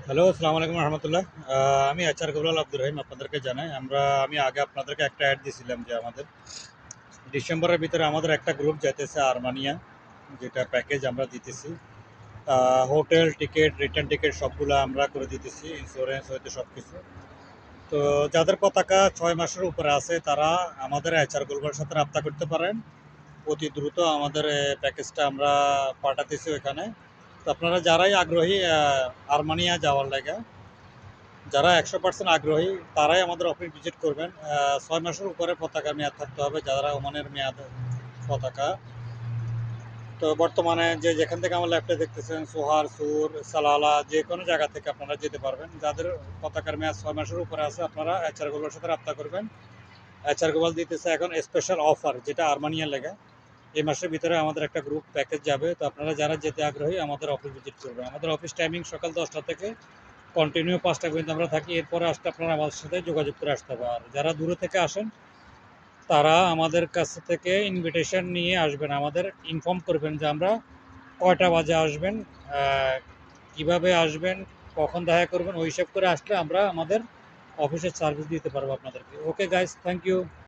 Hello, আসসালামু আলাইকুম রহমতুল্লাহ। আমি এইচআর গোলাল আব্দুর রহিম আপনাদেরকে জানাই। আমি আগে আপনাদেরকে একটা অ্যাড দিয়েছিলাম যে আমাদের ডিসেম্বরের ভিতরে আমাদের একটা গ্রুপ যাইতেছে আর্মানিয়া, যেটা প্যাকেজ আমরা দিতেছি। হোটেল টিকিট, রিটার্ন টিকিট সবগুলো আমরা করে দিতেছি, ইন্স্যুরেন্স হইতে সব কিছু। তো যাদের পতাকা 6 মাসের উপরে আছে তারা আমাদের এইচআর গ্লোবালের সাথে রাবতা করতে পারেন। অতি দ্রুত আমাদের প্যাকেজটা আমরা পাঠাতেছি ওইখানে। তো আপনারা যারাই আগ্রহী আর্মানিয়া যাওয়ার লাগে, যারা 100% আগ্রহী তারাই আমাদের অফিস ভিজিট করবেন। 6 মাসের উপরে পতাকার মেয়াদ থাকতে হবে যারা ওমানের মেয়াদ পতাকা। তো বর্তমানে যেখান থেকে আমার ল্যাপটপ দেখতেছেন, সোহার, সুর, সালালা, যে কোনো জায়গা থেকে আপনারা যেতে পারবেন। যাদের পতাকার মেয়াদ 6 মাসের উপরে আছে আপনারা এইচআর গোলার সাথে রাবতা করবেন। এইচআর গোলাল দিতেছে এখন স্পেশাল অফার, যেটা আর্মানিয়া লেগে এই মাসের ভিতরে আমাদের একটা গ্রুপ প্যাকেজ যাবে। তো আপনারা যারা যেতে আগ্রহী আমাদের অফিস ভিজিট করবেন। আমাদের অফিস টাইমিং সকাল 10টা থেকে কন্টিনিউ 5টা পর্যন্ত আমরা থাকি। এরপরে আসতে আপনারা আমাদের সাথে যোগাযোগ করে আসতে হবে। আর যারা দূরে থেকে আসেন তারা আমাদের কাছ থেকে ইনভিটেশন নিয়ে আসবেন, আমাদের ইনফর্ম করবেন যে আমরা কয়টা বাজে আসবেন, কিভাবে আসবেন, কখন দেখা করবেন, ওই হিসাব করে আসলে আমরা আমাদের অফিসের সার্ভিস দিতে পারবো আপনাদেরকে। Okay guys, thank you.